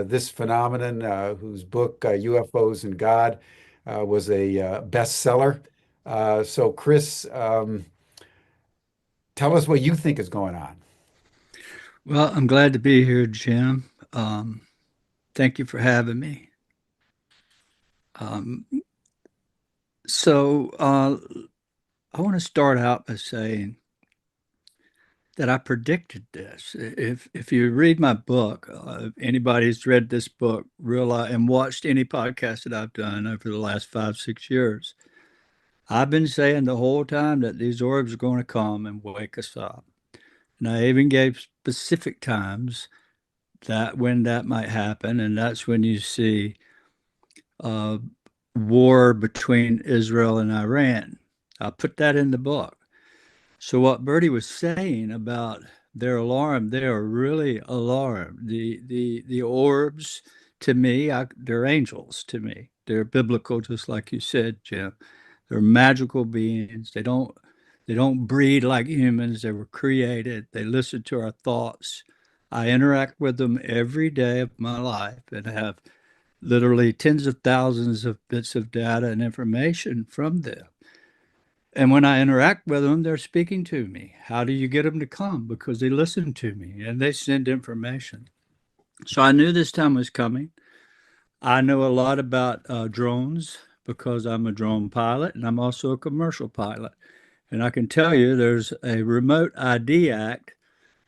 this phenomenon, whose book UFOs and God was a bestseller. So, Chris, tell us what you think is going on. Well, I'm glad to be here, Jim. Thank you for having me. Um, so, I want to start out by saying that I predicted this. If you read my book, anybody who's read this book realize and watched any podcast that I've done over the last 5, 6 years, I've been saying the whole time that these orbs are going to come and wake us up. And I even gave specific times that when that might happen, and that's when you see uh, war between Israel and Iran. I put that in the book. So what Bertie was saying about their alarm, they are really alarmed. The orbs, to me, they're angels to me. They're biblical, just like you said, Jim. They're magical beings. They don't breed like humans. They were created. They listen to our thoughts. I interact with them every day of my life and have literally tens of thousands of bits of data and information from them. And when I interact with them, they're speaking to me. How do you get them to come? Because they listen to me and they send information. So I knew this time was coming. I know a lot about drones because I'm a drone pilot and I'm also a commercial pilot. And I can tell you there's a Remote ID Act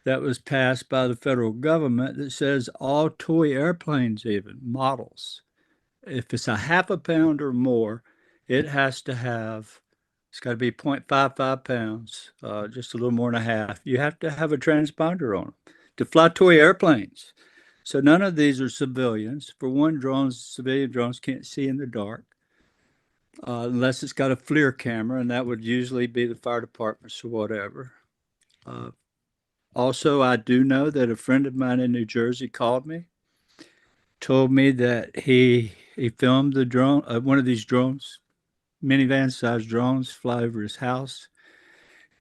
that was passed by the federal government that says all toy airplanes, even models, if it's a half a pound or more, it has to have, it's got to be 0.55 pounds, just a little more than a half. You have to have a transponder on them to fly toy airplanes. So none of these are civilians. For one, civilian drones can't see in the dark unless it's got a FLIR camera, and that would usually be the fire departments or whatever. Uh, Also, I do know that a friend of mine in New Jersey called me, told me that he filmed the drone, one of these drones, minivan sized drones, fly over his house.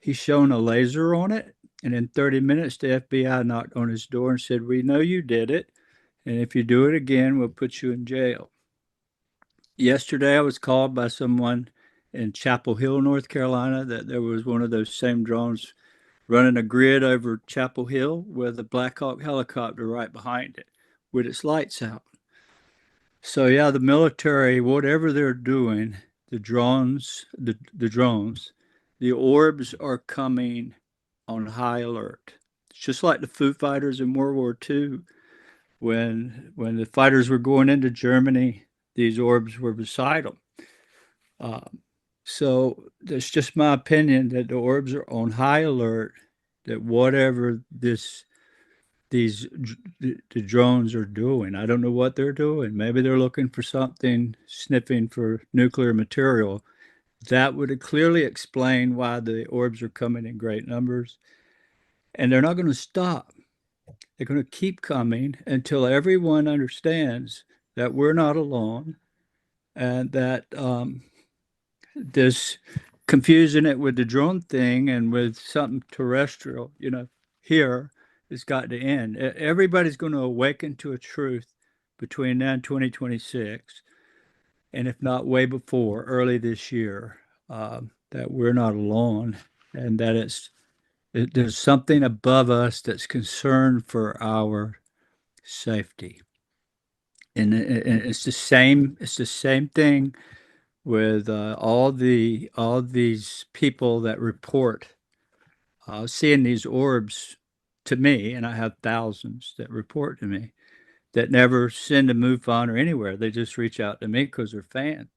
He's shown a laser on it, and in 30 minutes, the FBI knocked on his door and said, "We know you did it, and if you do it again, we'll put you in jail." Yesterday, I was called by someone in Chapel Hill, North Carolina, that there was one of those same drones running a grid over Chapel Hill with a Black Hawk helicopter right behind it with its lights out. So yeah, the military, whatever they're doing, the drones, the orbs are coming on high alert. It's just like the Foo Fighters in World War II, when the fighters were going into Germany, these orbs were beside them. Uh, so that's just my opinion that the orbs are on high alert. That whatever these the drones are doing. I don't know what they're doing. Maybe they're looking for something, sniffing for nuclear material. That would clearly explain why the orbs are coming in great numbers. And they're not going to stop. They're going to keep coming until everyone understands that we're not alone and that this confusing it with the drone thing and with something terrestrial, here has got to end. Everybody's going to awaken to a truth between now and 2026, and if not way before, early this year, that we're not alone and that there's something above us that's concerned for our safety. And it's the same thing with all these people that report seeing these orbs to me, and I have thousands that report to me that never send a MUFON or anywhere. They just reach out to me because they're fans.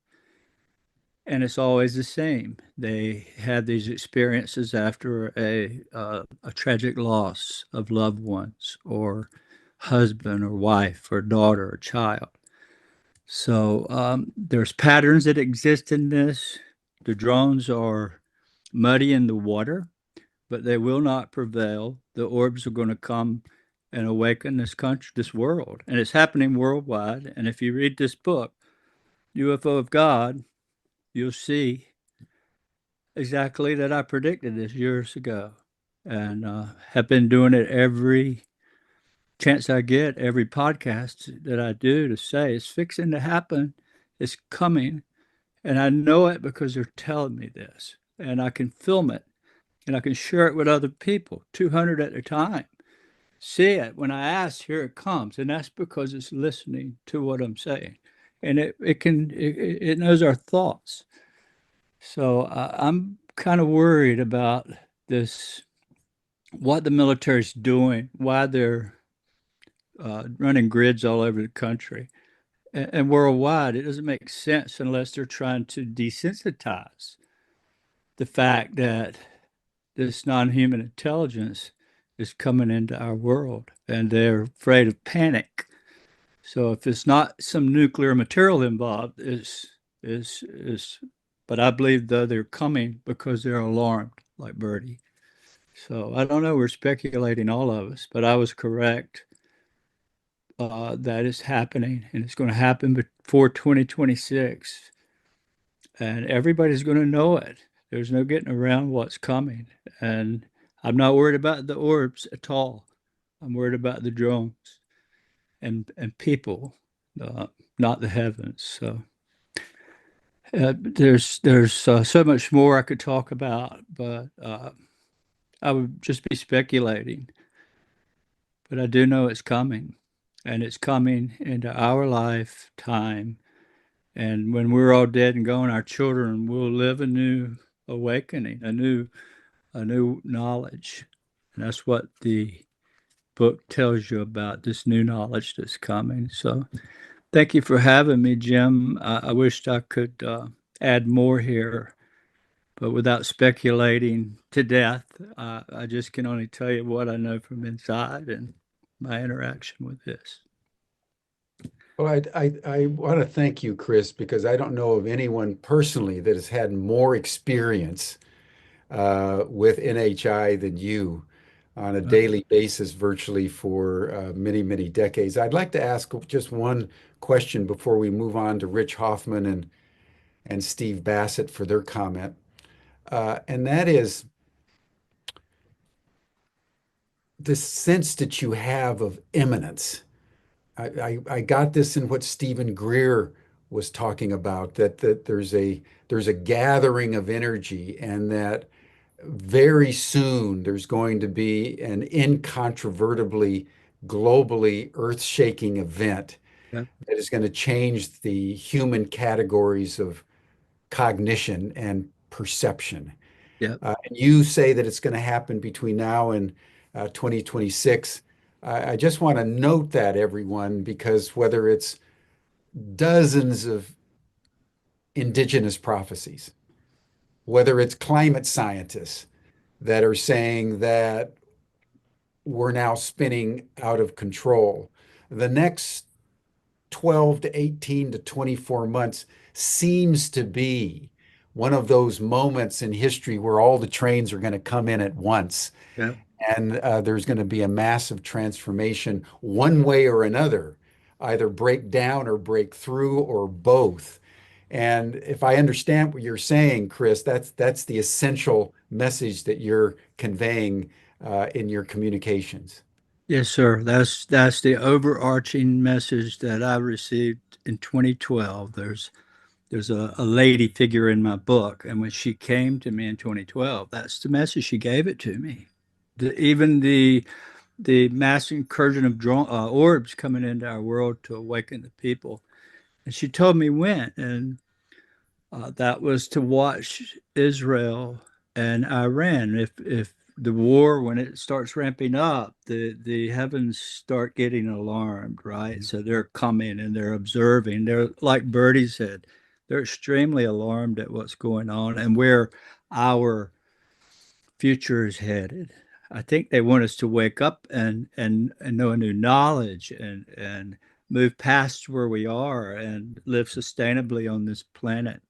And it's always the same. They have these experiences after a tragic loss of loved ones, or husband, or wife, or daughter, or child. So there's patterns that exist in this. The drones are muddy in the water, but they will not prevail. The orbs are going to come and awaken this country, this world, and it's happening worldwide. And if you read this book, UFO of God, you'll see exactly that I predicted this years ago, and have been doing it every chance I get, every podcast that I do, to say it's fixing to happen, it's coming. And I know it because they're telling me this. And I can film it and I can share it with other people, 200 at a time. See it. When I ask, here it comes. And that's because it's listening to what I'm saying. And it knows our thoughts. So I'm kind of worried about this, what the military's doing, why they're running grids all over the country and worldwide. It doesn't make sense unless they're trying to desensitize the fact that this non-human intelligence is coming into our world and they're afraid of panic. So if it's not some nuclear material involved, is but I believe though they're coming because they're alarmed, like Birdie. So I don't know, we're speculating, all of us, but I was correct. That is happening and it's going to happen before 2026. And everybody's going to know it. There's no getting around what's coming. And I'm not worried about the orbs at all. I'm worried about the drones and people, not the heavens. So there's so much more I could talk about, but I would just be speculating. But I do know it's coming, and it's coming into our lifetime. And when we're all dead and gone, our children will live a new awakening, a new knowledge. And that's what the book tells you about, this new knowledge that's coming. So thank you for having me, Jim. I wished I could add more here, but without speculating to death, I just can only tell you what I know from inside and my interaction with this. Well, I want to thank you, Chris, because I don't know of anyone personally that has had more experience with NHI than you on a daily basis, virtually for many, many decades. I'd like to ask just one question before we move on to Rich Hoffman and Steve Bassett for their comment. And that is the sense that you have of imminence. I got this in what Stephen Greer was talking about, that there's a gathering of energy and that very soon there's going to be an incontrovertibly, globally earth-shaking event Yep, that is going to change the human categories of cognition and perception. yep. And you say that it's going to happen between now and 2026. I just want to note that, everyone, because whether it's dozens of indigenous prophecies, whether it's climate scientists that are saying that we're now spinning out of control, the next 12 to 18 to 24 months seems to be one of those moments in history where all the trains are going to come in at once. Yep. And there's going to be a massive transformation one way or another, either break down or break through or both. And if I understand what you're saying, Chris, that's the essential message that you're conveying in your communications. Yes, sir. That's the overarching message that I received in 2012. There's a lady figure in my book, and when she came to me in 2012, that's the message she gave it to me. Even the mass incursion of orbs coming into our world to awaken the people, and she told me when, and that was to watch Israel and Iran. If the war, when it starts ramping up, the heavens start getting alarmed, right? So they're coming and they're observing. They're, like Bertie said, they're extremely alarmed at what's going on and where our future is headed. I think they want us to wake up and know a new knowledge and move past where we are and live sustainably on this planet.